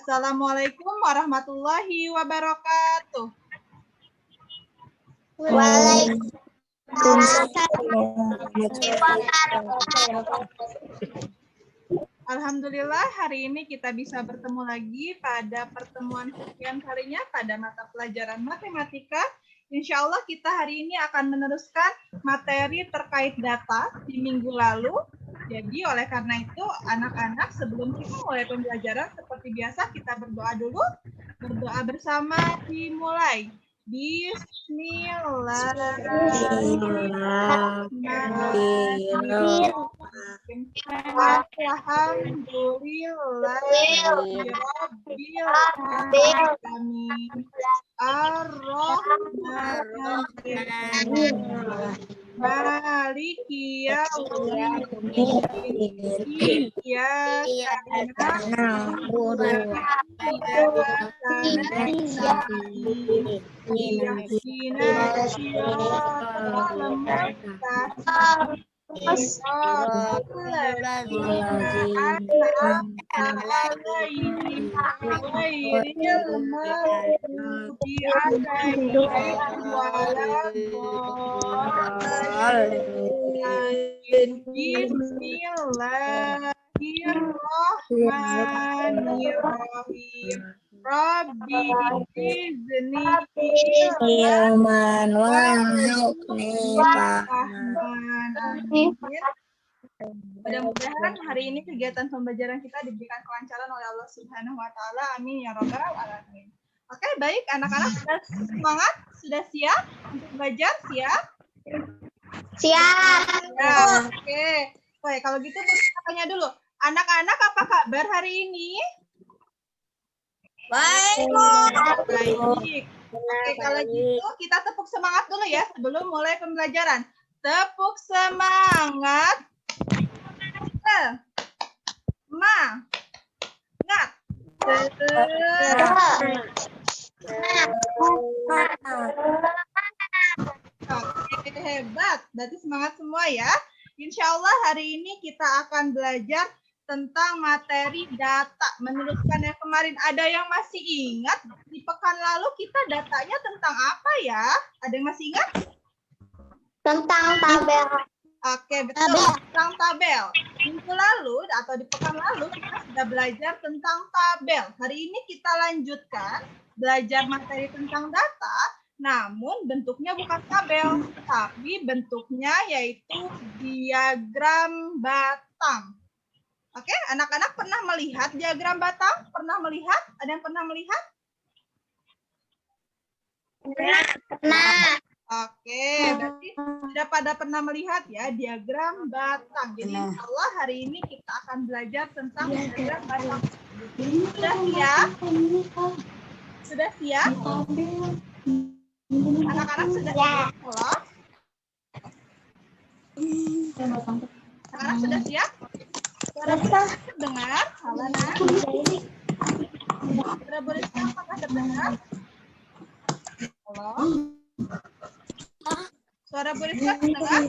Assalamualaikum warahmatullahi wabarakatuh. Alhamdulillah hari ini kita bisa bertemu lagi pada pertemuan sekian kalinya pada mata pelajaran matematika. Insya Allah kita hari ini akan meneruskan materi terkait data di minggu lalu. Jadi oleh karena itu anak-anak sebelum kita mulai pembelajaran seperti biasa kita berdoa dulu. Berdoa bersama dimulai. Bismillahirrahmanirrahim. Alhamdulillahirabbil alamin. Ar-Rahmanir-Rahim. Maliki yaumiddin. Iyyaka na'budu wa iyyaka nasta'in. Ihdinas siratal mustaqim. Siratal ladzina an'amta 'alaihim ghairil maghdubi 'alaihim waladdallin. Bismillahirrahmanirrahim. Rabbi izni ilman warzuqni fahman. Mudah-mudahan hari ini kegiatan pembelajaran kita diberikan kelancaran oleh Allah Subhanahu wa taala. Amin ya rabbal alamin. Oke, baik anak-anak sudah semangat? Sudah siap untuk belajar? Siap? Siap. Ya, oke. Baik, kalau gitu kita tanya dulu. Anak-anak apa kabar hari ini? Baik. Baik. Oke, kalau gitu kita tepuk semangat dulu ya sebelum mulai pembelajaran. Tepuk semangat. Semangat. Oke, hebat. Berarti semangat semua ya. Insya Allah hari ini kita akan belajar tentang materi data. Meneruskan yang kemarin, ada yang masih ingat di pekan lalu kita datanya tentang apa ya? Ada yang masih ingat? Tentang tabel. Oke, betul. Tentang tabel. Minggu lalu atau di pekan lalu kita sudah belajar tentang tabel. Hari ini kita lanjutkan belajar materi tentang data, namun bentuknya bukan tabel, tapi bentuknya yaitu diagram batang. Oke, anak-anak pernah melihat diagram batang? Pernah melihat? Ada yang pernah melihat? Pernah. Oke, berarti sudah pada pernah melihat ya diagram batang. Jadi insya Allah hari ini kita akan belajar tentang diagram batang. Sudah siap? Sudah siap? Anak-anak sudah siap? Halo? Anak-anak sudah siap? Suara terdengar? Halo, Nak. Suara Borisnya apakah terdengar? Halo? Suara Borisnya terdengar?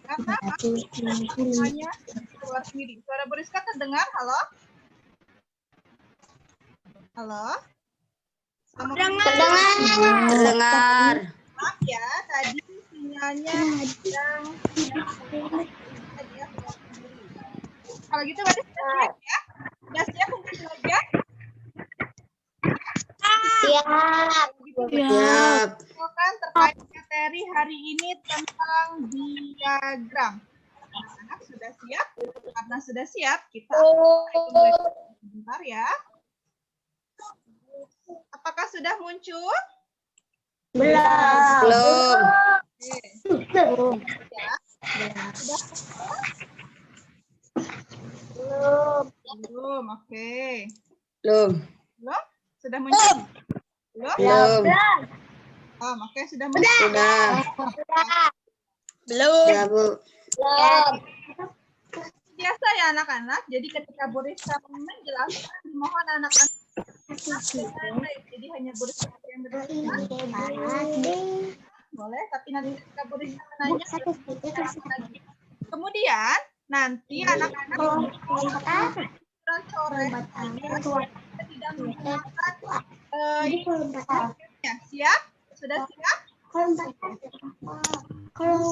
Karena hanya keluar sendiri. Suara Boriska terdengar? Halo? Halo? Terdengar. Maaf ya, tadi sinyalnya sedang kalau gitu berarti sudah siap ya? Sudah siap untuk belajar? Siap. Siap. Kan terkait materi hari ini tentang diagram. Anak-anak sudah siap? Karena sudah siap, kita mulai sebentar ya. Apakah sudah muncul? Belum. Ya. Sudah? Belum. Oke. Belum. Belum? Sudah muncul? Belum? Oh, oke, sudah muncul. Sudah. Belum. Ya, Bu. Belum. Biasa ya anak-anak. Jadi ketika Borisnya menjelaskan, mohon anak-anak jadi hanya Borisnya yang menjelaskan. boleh, tapi nanti ketika Bu Rizka menanya, kemudian nanti anak-anak coret tidak menggunakan ya, siap? Sudah siap?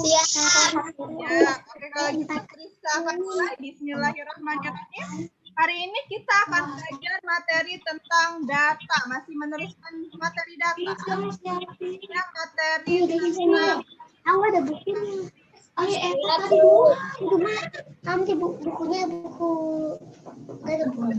Ya, oke, kalau gitu Rizka akan mulai. Bismillahirrahmanirrahim. Hari ini kita akan belajar materi tentang data, masih meneruskan materi data. Ya, materi tentang ada bukunya. Oh ya, tadi bukunya buku ada buku.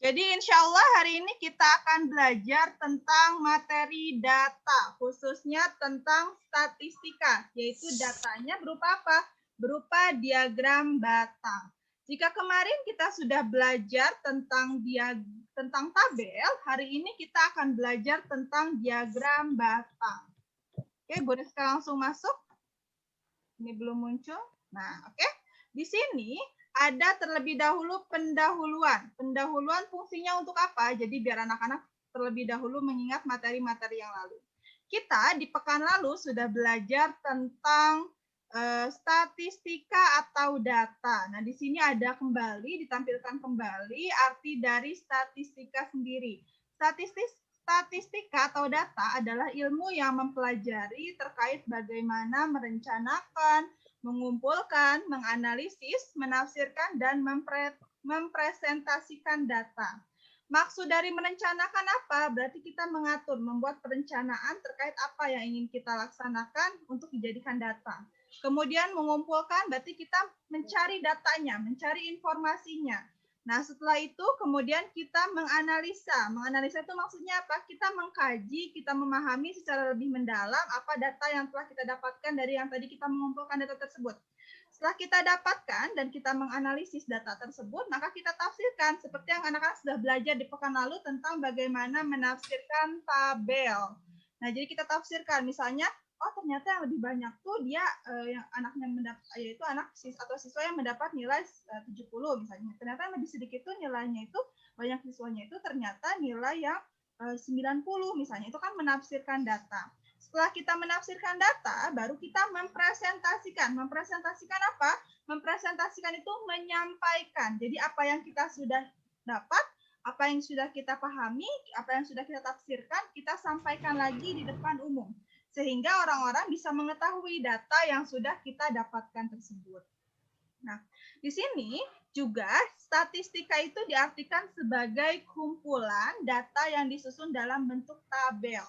Jadi insya Allah hari ini kita akan belajar tentang materi data, khususnya tentang statistika, yaitu datanya berupa apa? Berupa diagram batang. Jika kemarin kita sudah belajar tentang tabel, hari ini kita akan belajar tentang diagram batang. Oke, boleh sekarang langsung masuk. Ini belum muncul. Nah, oke. Di sini ada terlebih dahulu pendahuluan. Pendahuluan fungsinya untuk apa? Jadi biar anak-anak terlebih dahulu mengingat materi-materi yang lalu. Kita di pekan lalu sudah belajar tentang statistika atau data. Nah, di sini ada ditampilkan kembali arti dari statistika sendiri. Statistika atau data adalah ilmu yang mempelajari terkait bagaimana merencanakan, mengumpulkan, menganalisis, menafsirkan, dan mempresentasikan data. Maksud dari merencanakan apa? Berarti kita mengatur, membuat perencanaan terkait apa yang ingin kita laksanakan untuk dijadikan data. Kemudian mengumpulkan, berarti kita mencari datanya, mencari informasinya. Nah, setelah itu kemudian kita menganalisa. Menganalisa itu maksudnya apa? Kita mengkaji, kita memahami secara lebih mendalam apa data yang telah kita dapatkan dari yang tadi kita mengumpulkan data tersebut. Setelah kita dapatkan dan kita menganalisis data tersebut, maka kita tafsirkan seperti yang anak-anak sudah belajar di pekan lalu tentang bagaimana menafsirkan tabel. Nah, jadi kita tafsirkan misalnya, oh ternyata yang lebih banyak tuh dia yang anaknya mendapat, yaitu anak atau siswa yang mendapat nilai 70 misalnya. Ternyata yang lebih sedikit tuh nilainya itu, banyak siswanya itu ternyata nilai yang 90 misalnya. Itu kan menafsirkan data. Setelah kita menafsirkan data, baru kita mempresentasikan. Mempresentasikan apa? Mempresentasikan itu menyampaikan. Jadi apa yang kita sudah dapat, apa yang sudah kita pahami, apa yang sudah kita tafsirkan, kita sampaikan lagi di depan umum. Sehingga orang-orang bisa mengetahui data yang sudah kita dapatkan tersebut. Nah, di sini juga statistika itu diartikan sebagai kumpulan data yang disusun dalam bentuk tabel.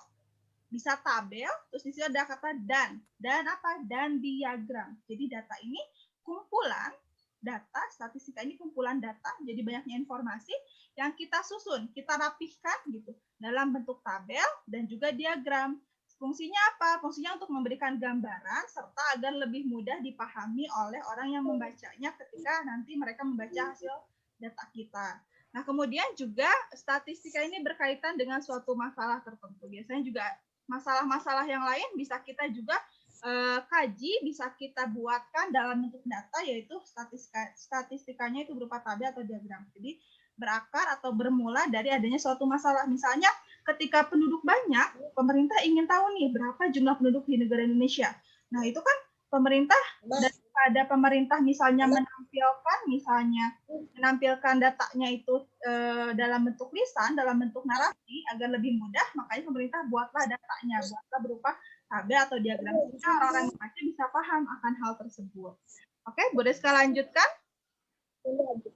Bisa tabel, terus di sini ada kata dan apa? Dan diagram. Jadi data ini kumpulan data, statistika ini kumpulan data, jadi banyaknya informasi yang kita susun, kita rapihkan gitu dalam bentuk tabel dan juga diagram. Fungsinya apa? Fungsinya untuk memberikan gambaran serta agar lebih mudah dipahami oleh orang yang membacanya ketika nanti mereka membaca hasil data kita. Nah, kemudian juga statistika ini berkaitan dengan suatu masalah tertentu. Biasanya juga masalah-masalah yang lain bisa kita juga kaji, bisa kita buatkan dalam bentuk data, yaitu statistikanya itu berupa tabel atau diagram. Jadi berakar atau bermula dari adanya suatu masalah. Misalnya ketika penduduk banyak, pemerintah ingin tahu nih berapa jumlah penduduk di negara Indonesia. Nah, itu kan pemerintah, daripada pemerintah misalnya menampilkan datanya itu dalam bentuk lisan, dalam bentuk narasi agar lebih mudah, makanya pemerintah buatlah datanya, buatlah berupa tabel atau diagram sehingga orang-orang yang membaca bisa paham akan hal tersebut. Oke, Bu Rizka lanjutkan.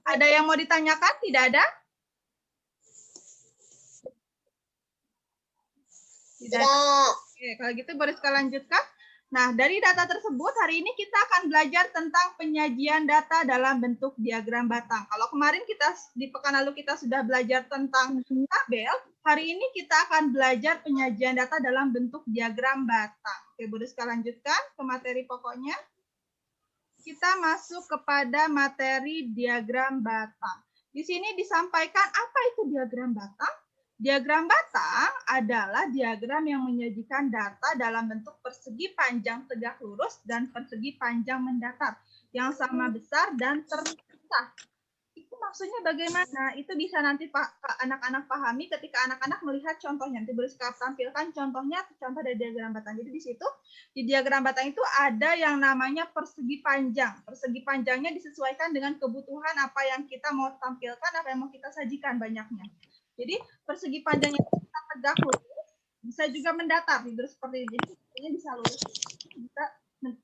Ada yang mau ditanyakan? Tidak ada? Tidak. Oke, kalau gitu Bu Rizka lanjutkan. Nah, dari data tersebut, hari ini kita akan belajar tentang penyajian data dalam bentuk diagram batang. Kalau kemarin di pekan lalu kita sudah belajar tentang tabel, hari ini kita akan belajar penyajian data dalam bentuk diagram batang. Oke, Bu Rizka lanjutkan ke materi pokoknya. Kita masuk kepada materi diagram batang. Di sini disampaikan apa itu diagram batang. Diagram batang adalah diagram yang menyajikan data dalam bentuk persegi panjang tegak lurus dan persegi panjang mendatar yang sama besar dan terpisah. Itu maksudnya bagaimana? Itu bisa nanti anak-anak pahami ketika anak-anak melihat contohnya. Nanti Buriska tampilkan contohnya, contoh dari diagram batang. Jadi di situ, di diagram batang itu ada yang namanya persegi panjang. Persegi panjangnya disesuaikan dengan kebutuhan apa yang kita mau tampilkan, apa yang mau kita sajikan banyaknya. Jadi persegi panjangnya bisa tegak lurus, bisa juga mendatar, tidur seperti ini. Jadi bisa lurus, bisa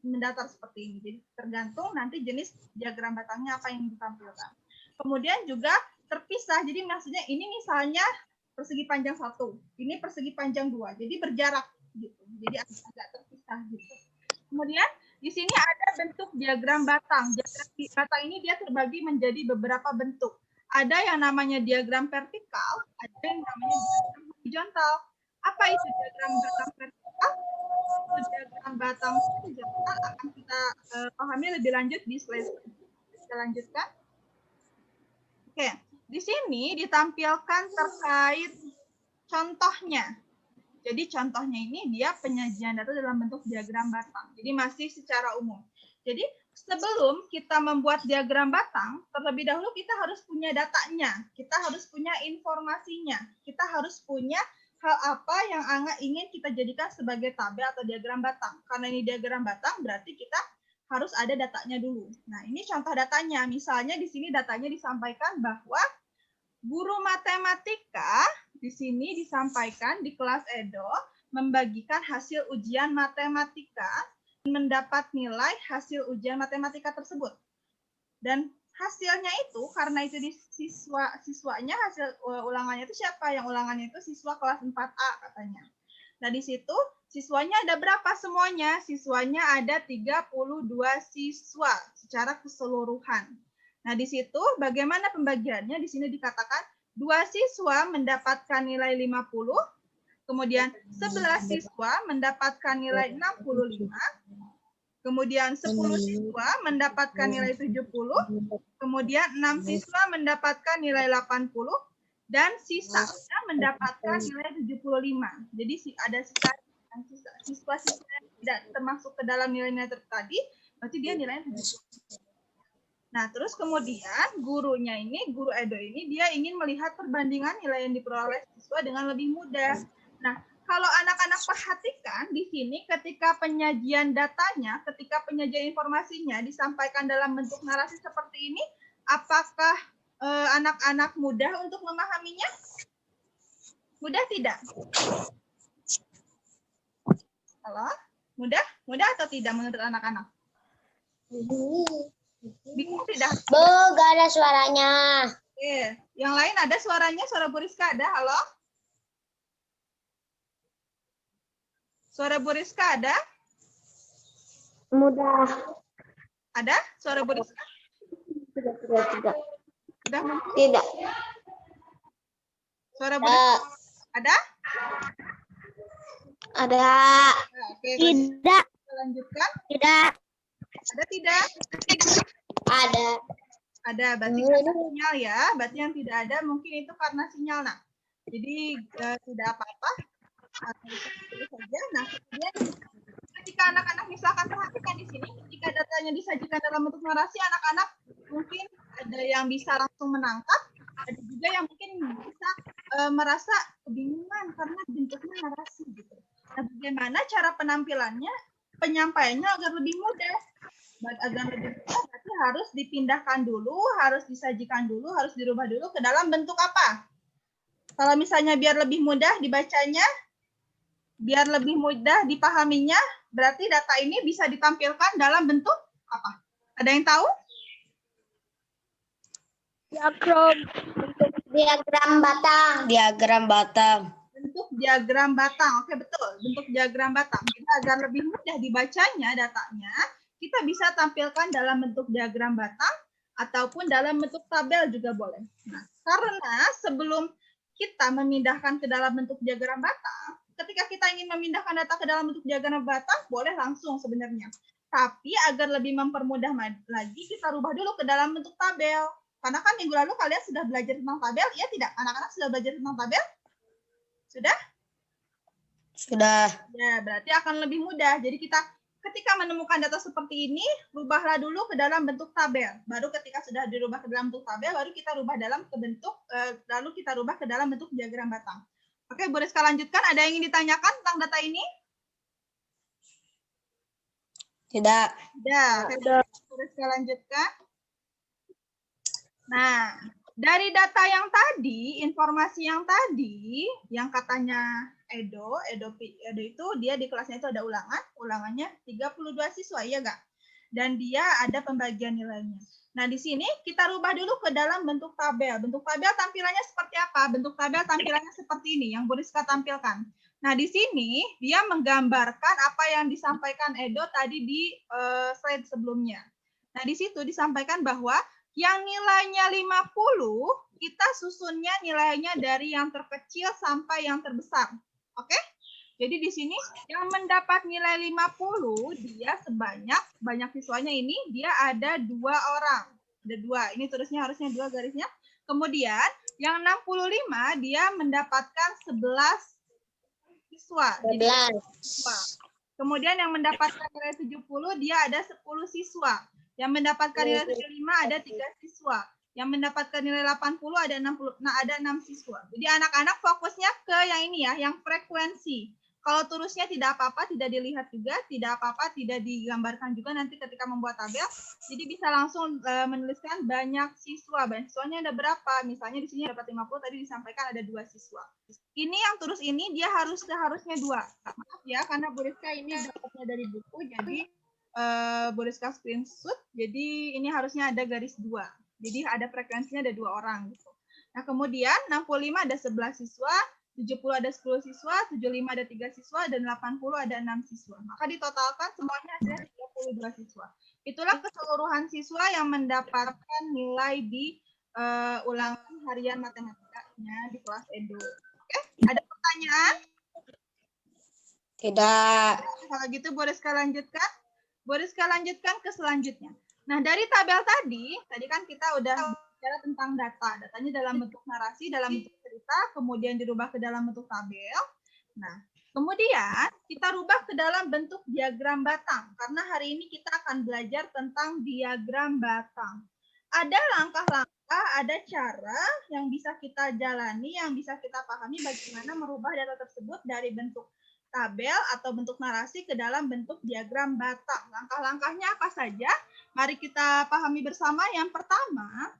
mendatar seperti ini. Jadi tergantung nanti jenis diagram batangnya apa yang ditampilkan. Kemudian juga terpisah. Jadi maksudnya ini misalnya persegi panjang 1, ini persegi panjang 2. Jadi berjarak gitu. Jadi agak terpisah gitu. Kemudian di sini ada bentuk diagram batang. Diagram batang ini dia terbagi menjadi beberapa bentuk. Ada yang namanya diagram vertikal, ada yang namanya diagram horizontal. Apa itu diagram batang vertikal? Diagram batang horizontal akan kita pahami lebih lanjut di slide. Kita lanjutkan. Oke, di sini ditampilkan terkait contohnya. Jadi contohnya ini dia penyajian data dalam bentuk diagram batang. Jadi masih secara umum. Jadi sebelum kita membuat diagram batang, terlebih dahulu kita harus punya datanya. Kita harus punya informasinya. Kita harus punya hal apa yang ingin kita jadikan sebagai tabel atau diagram batang. Karena ini diagram batang berarti kita harus ada datanya dulu. Nah, ini contoh datanya. Misalnya di sini datanya disampaikan bahwa guru matematika di sini disampaikan di kelas Edo membagikan hasil ujian matematika dan mendapat nilai hasil ujian matematika tersebut. Dan hasilnya itu karena itu di siswanya hasil ulangannya itu siapa? Yang ulangannya itu siswa kelas 4A katanya. Nah, di situ siswanya ada berapa semuanya? Siswanya ada 32 siswa secara keseluruhan. Nah, di situ bagaimana pembagiannya? Di sini dikatakan 2 siswa mendapatkan nilai 50, kemudian 11 siswa mendapatkan nilai 65, kemudian 10 siswa mendapatkan nilai 70, kemudian 6 siswa mendapatkan nilai 80, dan sisanya mendapatkan nilai 75. Jadi ada siswa-siswa yang tidak termasuk ke dalam nilai-nilai tadi, berarti dia nilainya 70. Nah, terus kemudian gurunya ini, guru Edo ini, dia ingin melihat perbandingan nilai yang diperoleh siswa dengan lebih mudah. Nah, kalau anak-anak perhatikan di sini ketika penyajian datanya, ketika penyajian informasinya disampaikan dalam bentuk narasi seperti ini, apakah anak-anak mudah untuk memahaminya? Mudah tidak? Halo? Mudah? Mudah atau tidak menurut anak-anak? Bingung tidak? Bu, gak ada suaranya. Oke. Yang lain ada suaranya? Suara Buriska ada? Halo? Suara Buriska ada? Mudah. Ada? Suara Buriska? Tidak. Sudah muncul? Tidak. Suara Buriska ada? Ada. Oke, Tidak. kita lanjutkan. Tidak. Ada tidak? Ada. Ada, berarti karena sinyal ya. Berarti yang tidak ada mungkin itu karena sinyal. Nah, jadi tidak apa-apa. Saja. Nah, kemudian ketika anak-anak misalkan perhatikan di sini, ketika datanya disajikan dalam bentuk narasi, anak-anak mungkin ada yang bisa langsung menangkap, ada juga yang mungkin bisa merasa kebingungan karena bentuknya narasi gitu. Nah, bagaimana cara penampilannya, penyampaiannya agar lebih mudah? Agar lebih mudah berarti harus dipindahkan dulu, harus disajikan dulu, harus dirubah dulu ke dalam bentuk apa? Kalau misalnya biar lebih mudah dibacanya, biar lebih mudah dipahaminya, berarti data ini bisa ditampilkan dalam bentuk apa? Ada yang tahu? Diagram batang. Diagram batang. Bentuk diagram batang. Oke, betul. Bentuk diagram batang. Jadi agar lebih mudah dibacanya datanya, kita bisa tampilkan dalam bentuk diagram batang ataupun dalam bentuk tabel juga boleh. Nah, karena sebelum kita memindahkan ke dalam bentuk diagram batang, ketika kita ingin memindahkan data ke dalam bentuk diagram batang, boleh langsung sebenarnya. Tapi agar lebih mempermudah lagi, kita rubah dulu ke dalam bentuk tabel. Karena kan minggu lalu kalian sudah belajar tentang tabel, ya tidak? Anak-anak sudah belajar tentang tabel? Sudah? Sudah. Ya, berarti akan lebih mudah. Jadi kita ketika menemukan data seperti ini, rubahlah dulu ke dalam bentuk tabel. Baru ketika sudah dirubah ke dalam bentuk tabel, baru kita rubah lalu kita rubah ke dalam bentuk diagram batang. Oke, Bu Rizka lanjutkan. Ada yang ingin ditanyakan tentang data ini? Tidak. Tidak. Bu Rizka lanjutkan. Nah, dari data yang tadi, informasi yang tadi, yang katanya Edo itu dia di kelasnya itu ada ulangannya 32 siswa, ya enggak? Dan dia ada pembagian nilainya. Nah, di sini kita rubah dulu ke dalam bentuk tabel. Bentuk tabel tampilannya seperti apa? Bentuk tabel tampilannya seperti ini, yang Bu Rizka tampilkan. Nah, di sini dia menggambarkan apa yang disampaikan Edo tadi di slide sebelumnya. Nah, di situ disampaikan bahwa yang nilainya 50, kita susunnya nilainya dari yang terkecil sampai yang terbesar. Oke? Jadi di sini yang mendapat nilai 50, dia banyak siswanya ini, dia ada 2 orang. Ada 2, ini tulisnya harusnya 2 garisnya. Kemudian yang 65, dia mendapatkan 11 siswa. 11. Kemudian yang mendapatkan nilai 70, dia ada 10 siswa. Yang mendapatkan nilai 75 ada 3 siswa. Yang mendapatkan nilai 80 ada 6 siswa. Jadi anak-anak fokusnya ke yang ini ya, yang frekuensi. Kalau terusnya tidak apa-apa, tidak dilihat juga, tidak apa-apa, tidak digambarkan juga nanti ketika membuat tabel. Jadi bisa langsung menuliskan banyak siswa. Banyak siswanya ada berapa? Misalnya di sini dapat 50, tadi disampaikan ada 2 siswa. Ini yang terus ini dia harusnya 2. Maaf ya, karena Bu Rizka ini dapatnya dari buku, jadi Bu Rizka screenshot, jadi ini harusnya ada garis 2. Jadi ada frekuensinya ada 2 orang. Gitu. Nah kemudian 65 ada 11 siswa, 70 ada 10 siswa, 75 ada 3 siswa, dan 80 ada 6 siswa. Maka ditotalkan semuanya ada 32 siswa. Itulah keseluruhan siswa yang mendapatkan nilai di ulangan harian matematikanya di kelas Edo. Oke, ada pertanyaan? Tidak. Kalau gitu boleh sekali lanjutkan. Boleh sekali lanjutkan ke selanjutnya. Nah, dari tabel tadi kan kita udah bicara tentang data. Datanya dalam bentuk narasi, dalam bentuk cerita, kemudian dirubah ke dalam bentuk tabel. Nah, kemudian kita rubah ke dalam bentuk diagram batang. Karena hari ini kita akan belajar tentang diagram batang. Ada langkah-langkah, ada cara yang bisa kita jalani, yang bisa kita pahami bagaimana merubah data tersebut dari bentuk tabel atau bentuk narasi ke dalam bentuk diagram batang. Langkah-langkahnya apa saja? Mari kita pahami bersama. Yang pertama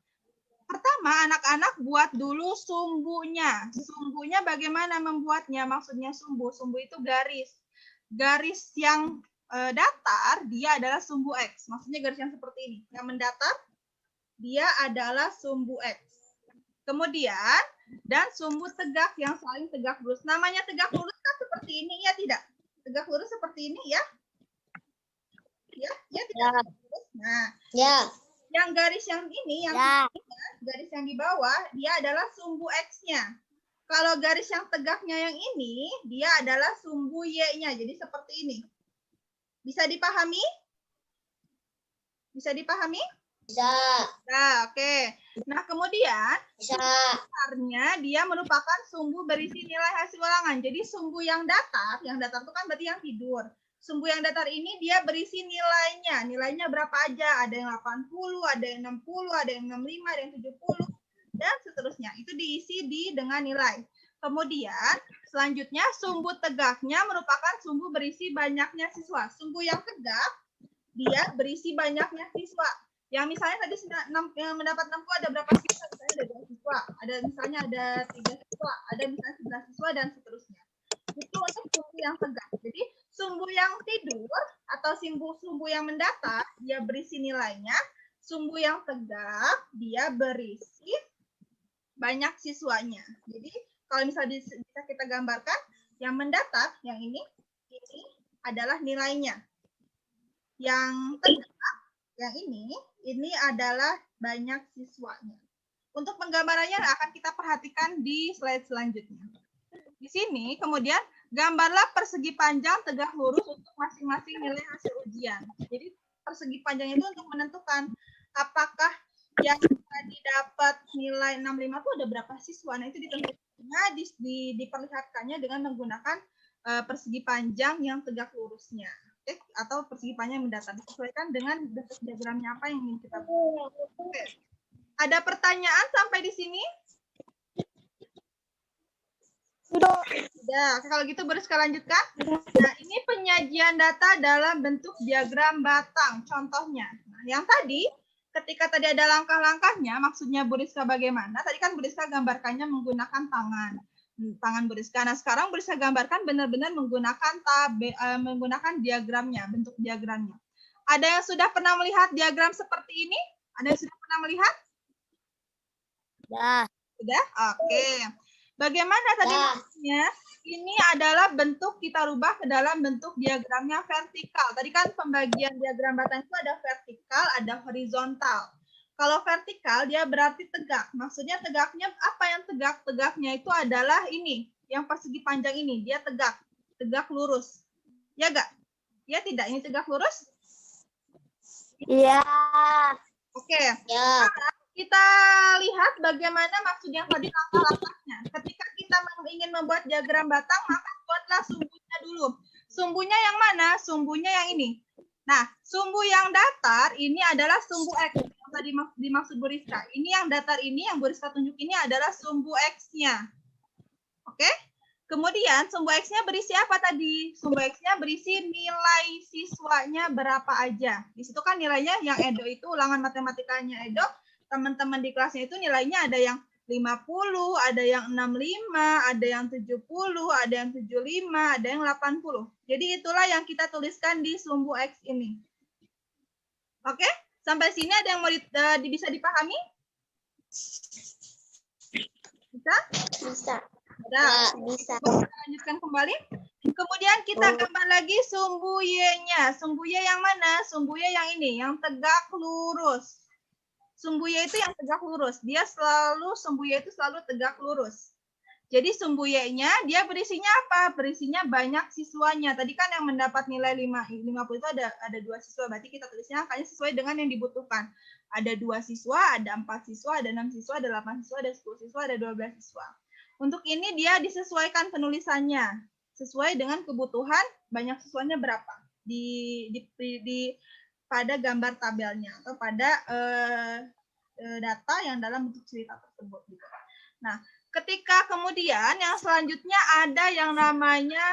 anak-anak buat dulu sumbunya. Sumbunya bagaimana membuatnya? Maksudnya sumbu. Sumbu itu garis. Garis yang datar, dia adalah sumbu X. Maksudnya garis yang seperti ini. Yang mendatar, dia adalah sumbu X. Kemudian, dan sumbu tegak yang saling tegak lurus. Namanya tegak lurus kan seperti ini, ya tidak? Tegak lurus seperti ini, ya? Ya tidak? Ya. Nah, Ya. yang garis yang ini, garis yang di bawah, dia adalah sumbu X-nya. Kalau garis yang tegaknya yang ini, dia adalah sumbu Y-nya. Jadi seperti ini. Bisa dipahami? Bisa dipahami? Bisa. Nah, oke. Nah, kemudian Bisa. dasarnya dia merupakan sumbu berisi nilai hasil ulangan. Jadi sumbu yang datar itu kan berarti yang tidur. Sumbu yang datar ini dia berisi nilainya. Nilainya berapa aja? Ada yang 80, ada yang 60, ada yang 65, ada yang 70, dan seterusnya. Itu diisi dengan nilai. Kemudian selanjutnya sumbu tegaknya merupakan sumbu berisi banyaknya siswa. Sumbu yang tegak dia berisi banyaknya siswa. Yang misalnya tadi yang mendapat 60 ada berapa siswa? Misalnya ada 2 siswa, misalnya ada 3 siswa, ada misalnya 11 siswa, dan seterusnya. Itu untuk sumbu yang tegak. Jadi sumbu yang tidur atau sumbu yang mendatar, dia berisi nilainya. Sumbu yang tegak, dia berisi banyak siswanya. Jadi kalau misalnya bisa kita gambarkan, yang mendatar, yang ini adalah nilainya. Yang tegak, yang ini adalah banyak siswanya. Untuk penggambarannya akan kita perhatikan di slide selanjutnya. Di sini kemudian gambarlah persegi panjang tegak lurus untuk masing-masing nilai hasil ujian. Jadi persegi panjang itu untuk menentukan apakah yang tadi dapat nilai 65 itu ada berapa siswa. Nah, itu ditentukannya diperlihatkannya dengan menggunakan persegi panjang yang tegak lurusnya. atau persegi panjang yang mendatar. Disesuaikan dengan bentuk diagramnya apa yang ingin kita buat. Oke. Ada pertanyaan sampai di sini? Sudah. Kalau gitu Beriska lanjutkan. Nah, ini penyajian data dalam bentuk diagram batang. Contohnya. Nah, yang tadi, ketika tadi ada langkah-langkahnya, maksudnya Beriska bagaimana? Tadi kan Beriska gambarkannya menggunakan tangan Beriska. Nah, sekarang Beriska gambarkan benar-benar menggunakan diagramnya, bentuk diagramnya. Ada yang sudah pernah melihat diagram seperti ini? Ada yang sudah pernah melihat? Sudah? Oke. Bagaimana tadi maksudnya? Ini adalah bentuk kita rubah ke dalam bentuk diagramnya vertikal. Tadi kan pembagian diagram batang itu ada vertikal, ada horizontal. Kalau vertikal dia berarti tegak. Maksudnya tegaknya apa yang tegak? Tegaknya itu adalah ini, yang persegi panjang ini, dia tegak. Tegak lurus. Ya enggak? Ya tidak? Ini tegak lurus? Iya. Oke. Ya. Kita lihat bagaimana maksud yang tadi langkah-langkahnya. Ketika kita ingin membuat diagram batang, maka buatlah sumbunya dulu. Sumbunya yang mana? Sumbunya yang ini. Nah, sumbu yang datar ini adalah sumbu X. Yang tadi dimaksud Beriska. Ini yang datar ini, yang Beriska tunjuk ini adalah sumbu X-nya. Oke? Kemudian sumbu X-nya berisi apa tadi? Sumbu X-nya berisi nilai siswanya berapa aja. Di situ kan nilainya yang Edo itu ulangan matematikanya Edo. Teman-teman di kelasnya itu nilainya ada yang 50, ada yang 65, ada yang 70, ada yang 75, ada yang 80. Jadi itulah yang kita tuliskan di sumbu X ini. Oke? Sampai sini ada yang mau bisa dipahami? Bisa? Bisa. Udah. Bisa. Kita lanjutkan kembali. Kemudian kita gambar lagi sumbu Y-nya. Sumbu Y yang mana? Sumbu Y yang ini, yang tegak lurus. Sumbu Y itu yang tegak lurus. Sumbu Y itu selalu tegak lurus. Jadi sumbu Y-nya dia berisinya apa? Berisinya banyak siswanya. Tadi kan yang mendapat nilai 50 itu ada 2 siswa. Berarti kita tulisnya angkanya sesuai dengan yang dibutuhkan. Ada 2 siswa, ada 4 siswa, ada 6 siswa, ada 8 siswa, ada 10 siswa, ada 12 siswa. Untuk ini dia disesuaikan penulisannya. Sesuai dengan kebutuhan banyak siswanya berapa. Pada gambar tabelnya atau pada data yang dalam bentuk cerita tersebut. Nah, ketika kemudian yang selanjutnya ada yang namanya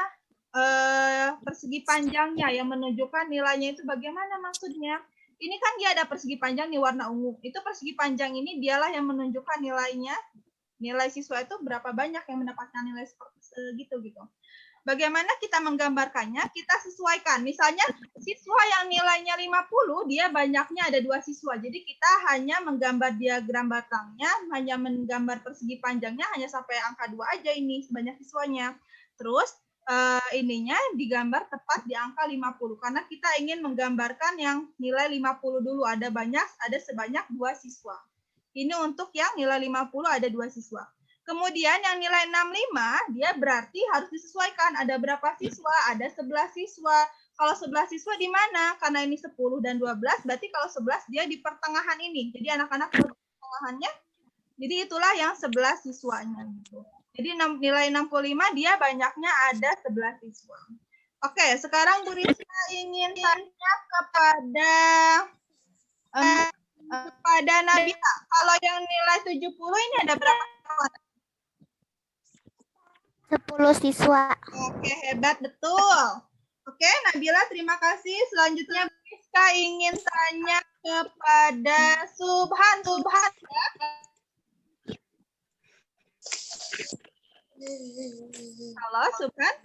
persegi panjangnya yang menunjukkan nilainya itu bagaimana maksudnya. Ini kan dia ada persegi panjang di warna ungu. Itu persegi panjang ini dialah yang menunjukkan nilainya. Nilai siswa itu berapa banyak yang mendapatkan nilai seperti segitu gitu. Bagaimana kita menggambarkannya? Kita sesuaikan. Misalnya siswa yang nilainya 50, dia banyaknya ada 2 siswa. Jadi kita hanya menggambar diagram batangnya, hanya menggambar persegi panjangnya, hanya sampai angka 2 aja ini, sebanyak siswanya. Terus ininya digambar tepat di angka 50. Karena kita ingin menggambarkan yang nilai 50 dulu. Ada sebanyak 2 siswa. Ini untuk yang nilai 50 ada 2 siswa. Kemudian yang nilai 65, dia berarti harus disesuaikan. Ada berapa siswa? Ada 11 siswa. Kalau 11 siswa di mana? Karena ini 10 dan 12, berarti kalau 11 dia di pertengahan ini. Jadi anak-anak di pertengahannya. Jadi itulah yang 11 siswanya. Gitu. Jadi nilai 65 dia banyaknya ada 11 siswa. Oke, sekarang Bu Rizka ingin tanya kepada Nabila. Kalau yang nilai 70 ini ada berapa siswa? 10 siswa. Oke, hebat betul. Oke, Nabila terima kasih. Selanjutnya Rizka ingin tanya kepada Subhan. Subhan ya. Halo, Subhan?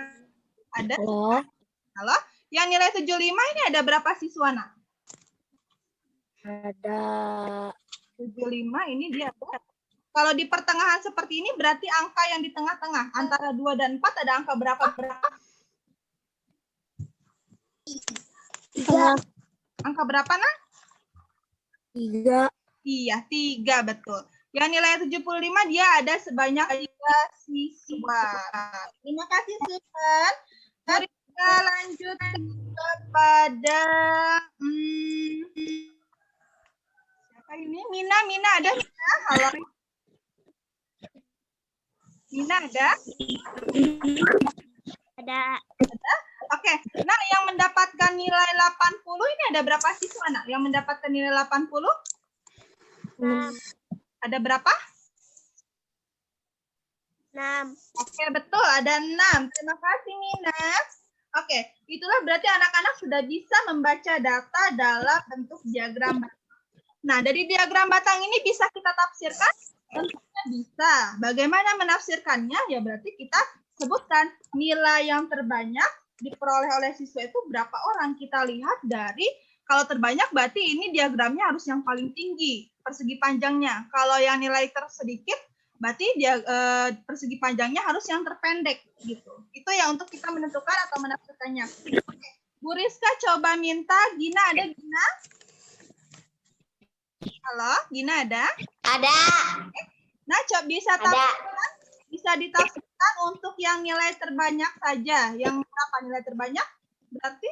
Ada? Halo? Yang nilai 75 ini ada berapa siswa, Nak? Ada 75 ini dia. Kalau di pertengahan seperti ini berarti angka yang di tengah-tengah. Antara 2 dan 4 ada angka berapa? 3. Angka berapa, Nak? 3. Iya, 3 betul. Yang nilai 75 dia ada sebanyak 3 siswa. Terima kasih, Susan. Mari kita lanjut kepada siapa ini? Mina ada? Mina? Halo. Mina ada? Ada. Oke. Nah, yang mendapatkan nilai 80 ini ada berapa siswa, Nak, yang mendapatkan nilai 80? Ada berapa? 6. Oke, betul. Ada 6. Terima kasih, Nina. Oke, itulah berarti anak-anak sudah bisa membaca data dalam bentuk diagram batang. Nah, dari diagram batang ini bisa kita tafsirkan? Tentunya bisa. Bagaimana menafsirkannya? Ya berarti kita sebutkan nilai yang terbanyak diperoleh oleh siswa itu berapa orang. Kita lihat dari, kalau terbanyak berarti ini diagramnya harus yang paling tinggi persegi panjangnya. Kalau yang nilai tersedikit berarti dia persegi panjangnya harus yang terpendek gitu. Itu ya untuk kita menentukan atau menafsirkannya. Oke. Bu Rizka coba minta Gina, ada Gina? Halo, Gina ada? Ada. Nah, bisa ditafsirkan untuk yang nilai terbanyak saja. Yang berapa nilai terbanyak? Berarti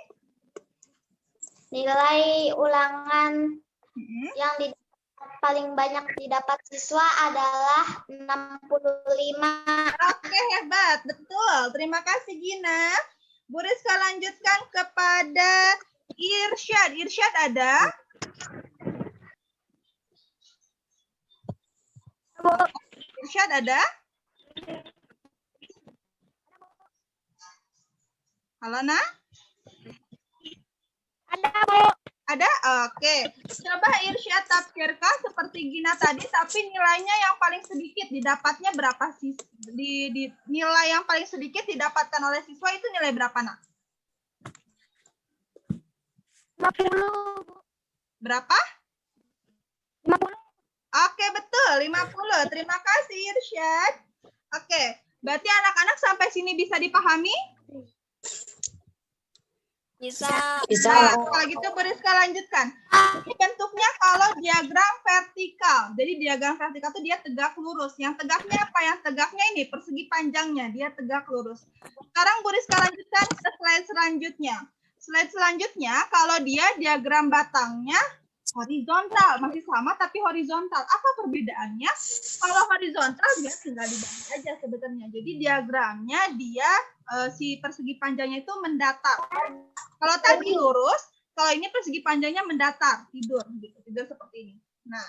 Nilai ulangan yang paling banyak didapat siswa adalah 65. Oke, hebat. Betul. Terima kasih, Gina. Bu Rizka lanjutkan kepada Irsyad. Irsyad ada? Irsyad ada? Halo, Nak? Ada, Bu. Ada? Oke. Coba Irsyad tafsirkan seperti Gina tadi, tapi nilainya yang paling sedikit didapatnya berapa sih? Nilai yang paling sedikit didapatkan oleh siswa itu nilai berapa, Nak? 50. Berapa? 50. Oke, betul. 50. Terima kasih, Irsyad. Oke. Berarti anak-anak sampai sini bisa dipahami? Bisa. Nah, kalau gitu Bu Rizka lanjutkan. Ini bentuknya kalau diagram vertikal. Jadi diagram vertikal itu dia tegak lurus. Yang tegaknya apa? Yang tegaknya ini persegi panjangnya. Dia tegak lurus. Sekarang Bu Rizka lanjutkan ke slide selanjutnya. Slide selanjutnya kalau dia diagram batangnya horizontal. Masih sama tapi horizontal. Apa perbedaannya? Kalau horizontal dia tinggal dibalik aja sebenarnya. Jadi diagramnya dia si persegi panjangnya itu mendatar. Kalau tadi lurus, kalau ini persegi panjangnya mendatar, tidur gitu, tidur seperti ini. Nah,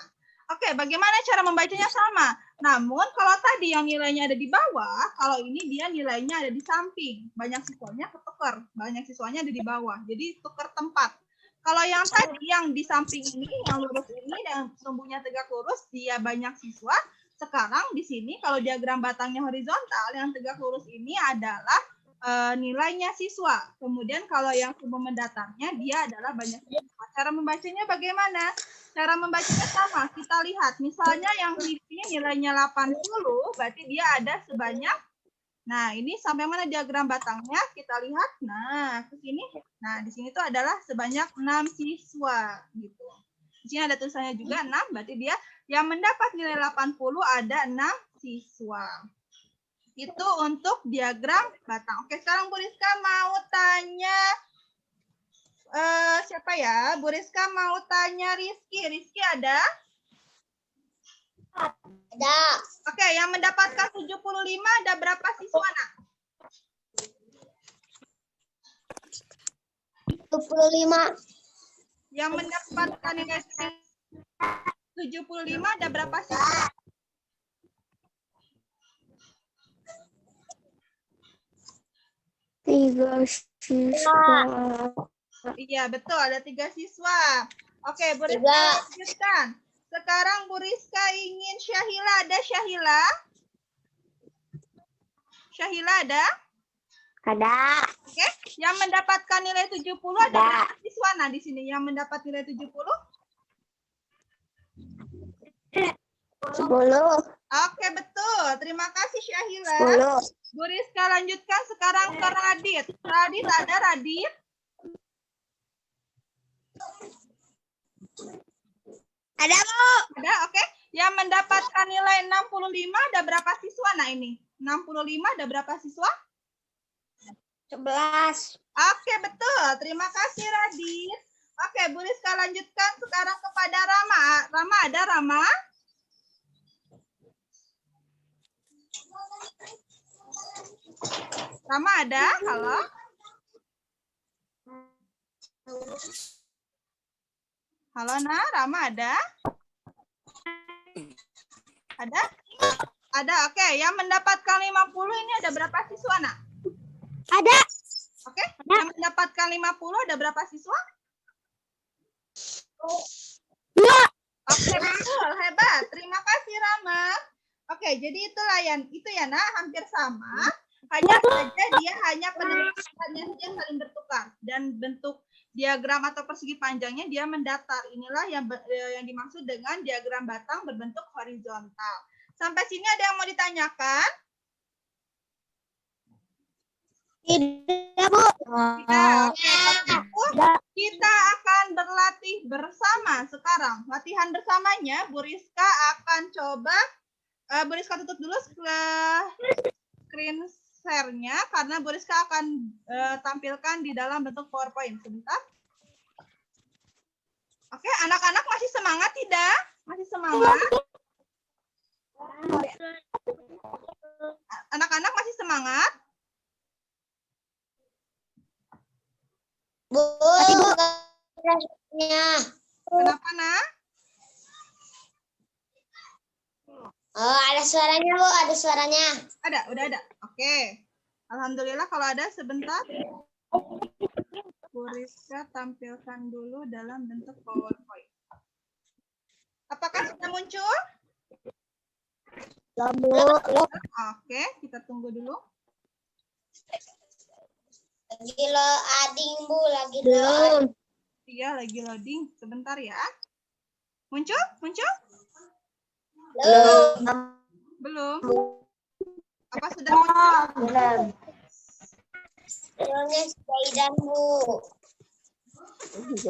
oke, bagaimana cara membacanya sama? Namun kalau tadi yang nilainya ada di bawah, kalau ini dia nilainya ada di samping. Banyak siswanya ketukar, banyak siswanya ada di bawah. Jadi tukar tempat. Kalau yang tadi yang di samping ini, yang lurus ini, yang sumbunya tegak lurus, dia banyak siswa. Sekarang di sini kalau diagram batangnya horizontal, yang tegak lurus ini adalah nilainya siswa. Kemudian kalau yang sumbu mendatarnya dia adalah banyak siswa. Cara membacanya bagaimana? Cara membacanya sama. Kita lihat misalnya yang di sini nilainya 80, berarti dia ada sebanyak. Nah, ini sampai mana diagram batangnya? Kita lihat. Nah, ke sini. Nah, di sini itu adalah sebanyak 6 siswa gitu. Di sini ada tulisannya juga 6, berarti dia yang mendapat nilai 80 ada 6 siswa. Itu untuk diagram batang. Oke, sekarang Bu Rizka mau tanya siapa ya? Bu Rizka mau tanya Rizky. Rizky ada? Ada. Oke, yang mendapatkan 75 ada berapa siswa, Nak? 25. Yang mendapatkan nilai 75 ada berapa siswa? Tiga siswa. Iya, betul. Ada 3 siswa. Oke, Bu Rizka lanjutkan. Sekarang Bu Rizka ingin Syahila. Ada Syahila? Syahila ada? Ada. Oke. Yang mendapatkan nilai 70 ada berapa siswa? Nah, di sini yang mendapat nilai 70? 10. Oke, betul. Terima kasih Syahila. 10. Bu Rizka lanjutkan sekarang ke Radit. Radit ada, Radit? Ada, Bu. Ada, oke. Yang mendapatkan nilai 65 ada berapa siswa? Nah, ini. 65 ada berapa siswa? 11. Oke, betul. Terima kasih, Radit. Oke, Bu Rizka lanjutkan sekarang kepada Rama. Rama ada, Rama? Rama ada? Halo? Halo, Nak. Rama ada? Ada? Ada, oke. Yang mendapatkan 50 ini ada berapa siswa, Nak? Ada. Oke, yang mendapatkan 50 ada berapa siswa? 2. Oke, betul. Hebat. Terima kasih, Rama. Oke, jadi itulah itu ya, Nak. Hampir sama. Hanya saja dia hanya penentuannya saja saling bertukar. Dan bentuk diagram atau persegi panjangnya dia mendatar. Inilah yang dimaksud dengan diagram batang berbentuk horizontal. Sampai sini ada yang mau ditanyakan? Tidak, Bu. Tidak. Oke, kalau gitu, kita akan berlatih bersama sekarang. Latihan bersamanya, Bu Rizka akan coba, Bu Rizka tutup dulu screen share-nya, karena Bu Rizka akan tampilkan di dalam bentuk PowerPoint. Sebentar. Oke, anak-anak masih semangat tidak? Masih semangat? Anak-anak masih semangat? Bu. Kenapa, Nak? Oh, ada suaranya, Bu. Ada suaranya. Ada, udah ada. Oke. Alhamdulillah kalau ada sebentar. Bu Rizka tampilkan dulu dalam bentuk PowerPoint. Apakah sudah muncul? Bu. Oke, kita tunggu dulu. Lagi loading, Bu. Lagi loading. Iya, lagi loading. Sebentar ya. Muncul? Muncul? Belum. Apa sudah muncul? Belum. Belumnya Zaidan, Bu. Oke.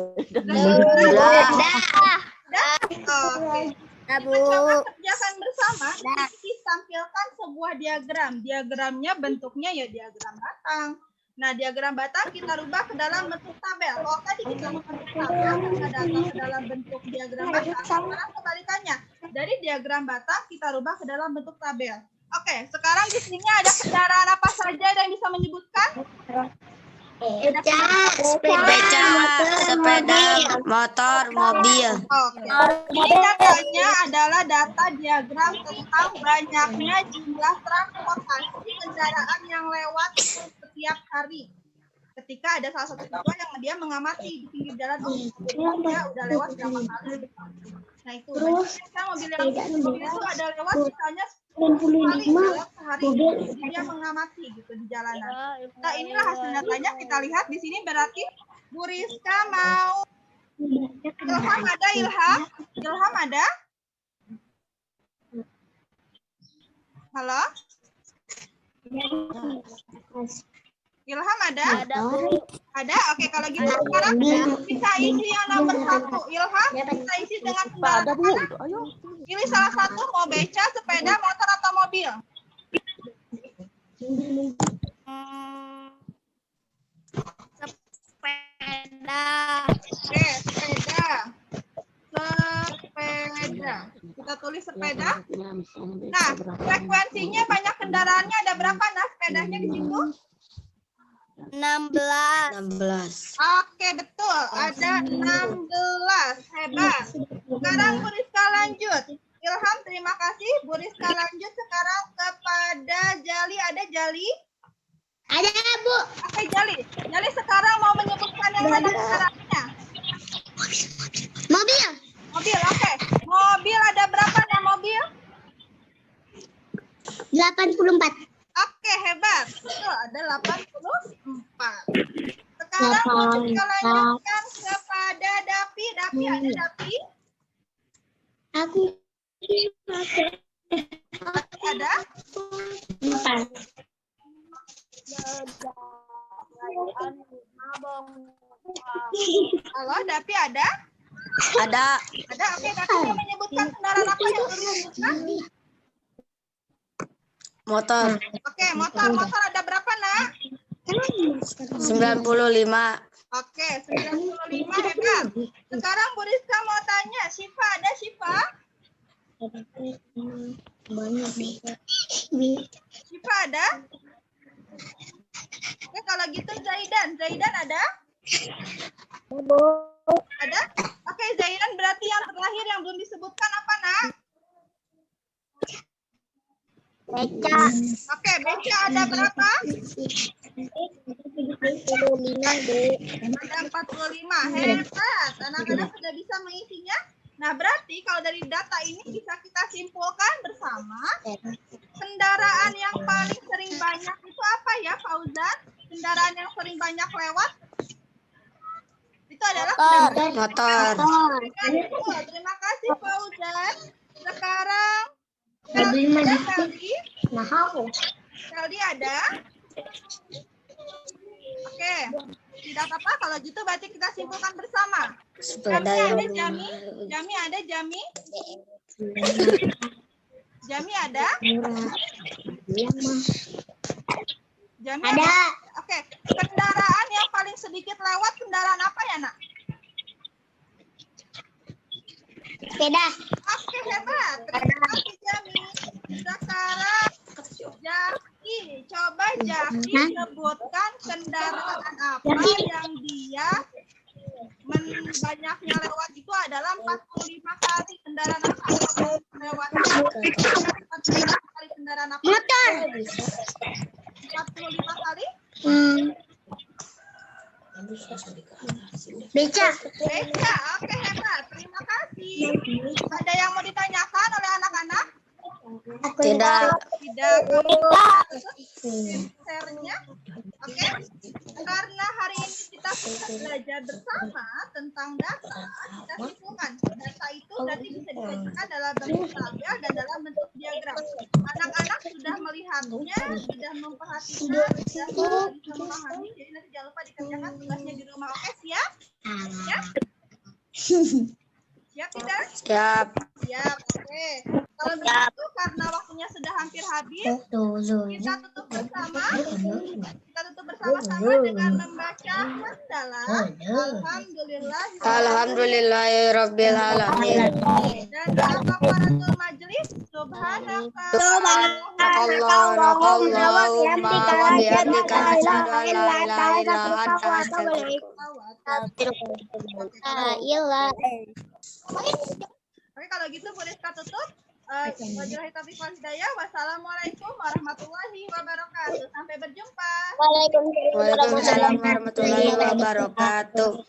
Bu. Kita coba kerjakan bersama. Kita tampilkan sebuah diagram. Diagramnya bentuknya ya diagram batang. Nah, diagram batang kita rubah ke dalam bentuk tabel. Kalau tadi kita membentuk tabel, kita datang ke dalam bentuk diagram batang. Sekarang kebalikannya. Dari diagram batang kita rubah ke dalam bentuk tabel. Oke, sekarang di sini ada kendaraan apa saja yang bisa menyebutkan? Beca, sepeda, motor, mobil. Oke. Ini datanya adalah data diagram tentang banyaknya jumlah transportasi kendaraan yang lewat setiap hari. Ketika ada salah satu siswa yang dia mengamati di pinggir jalan, dia udah lewat berapa kali. Nah itu, banyaknya mobil itu ada lewat misalnya 10 kali dalam sehari. Jadi dia mengamati gitu di jalanan. Nah inilah hasil datanya, kita lihat di sini berarti Bu Rizka mau Ilham ada, Ilham? Ilham ada? Halo? Ilham ada? Ada, Bu. Ada? Oke, kalau gitu sekarang kita isi yang nomor 1. Ilham, kita isi dengan kendaraan mana? Pilih salah satu, mau beca, sepeda, motor, atau mobil. Sepeda. Oke, sepeda. Sepeda. Kita tulis sepeda. Nah, frekuensinya banyak kendaraannya ada berapa? Nah, sepedanya di situ? 16. Oke, betul. Ada 16. Hebat. Sekarang Bu Rizka lanjut. Ilham, terima kasih. Bu Rizka lanjut sekarang kepada Jali. Ada Jali? Ada, Bu. Oke, Jali. Jali sekarang mau menyebutkan yang mana kendaraannya? Mobil. Mobil, oke. Mobil ada berapa nih mobil? 84. Oke, hebat. Betul, ada 84. Sekarang Bu Rizka lanjutkan kepada Dapi. Dapi, ada Dapi? Aku Ada? 4. Halo, Dapi ada? Ada. Ada, oke. Dapi mau menyebutkan kendaraan apa yang belum disebutkan? Motor. Oke, motor ada berapa, Nak? 95. Oke, 95, hebat. Sekarang Bu Rizka mau tanya, Syifa ada, Syifa? Syifa ada? Oke, kalau gitu Zaidan ada? Ada? Oke, Zairan berarti yang terakhir yang belum disebutkan apa, Nak? Beca. Oke, beca ada berapa? 45, Bu. Ada 45. Hebat. Anak-anak sudah bisa mengisinya. Nah, berarti kalau dari data ini bisa kita simpulkan bersama kendaraan yang paling sering banyak itu apa ya, Fauzan? Kendaraan yang sering banyak lewat? Itu adalah kendaraan Motor. betul. Terima kasih, Fauzan. Sekarang Mobil mah ada dikit. Keldi. Mahal. Keldi ada? Oke. Tidak apa-apa, kalau gitu berarti kita simpulkan bersama. Sepeda Jami yang ada, Jami? Jami ada, Jami? Jami ada? Jami Ada. Oke. Kendaraan yang paling sedikit lewat kendaraan apa ya, Nak? Sepeda. Oke, hebat. Terima kasih, Jami. Sekarang Jaki, coba Jaki sebutkan kendaraan apa yang dia banyaknya lewat itu adalah 45 kali. Kendaraan apa yang lewat 45 kali? Kendaraan apa? Motor. 45 kali? Beca. Beca. Oke, hebat. Terima kasih. Ada yang mau ditanyakan oleh anak-anak? Tidak. Tidak. Share-nya. Oke. Karena hari ini kita sudah belajar bersama tentang data, kita simpulkan. Data itu berarti bisa dibacakan dalam bentuk tabel dan dalam bentuk diagram. Anak-anak sudah melihatnya, sudah memperhatikan, sudah bisa memahami. Jadi nanti jangan lupa dikerjakan tugasnya di rumah. Oke, siap? Ya? Siap tidak? Siap. Siap. Oke. Kalau begitu karena waktunya sudah hampir habis, kita tutup bersama. Kita tutup bersama-sama dengan membaca hamdalah. Alhamdulillah. Alhamdulillahirabbil alamin. Dan kafaratul majelis subhanaka. Allahumma wa bihamdika asyhadu an la ilaha illa anta astaghfiruka. Oke, kalau gitu boleh kita tutup. Wabillahi taufiq wal hidayah. Wassalamualaikum warahmatullahi wabarakatuh. Sampai berjumpa. Waalaikumsalam warahmatullahi wabarakatuh.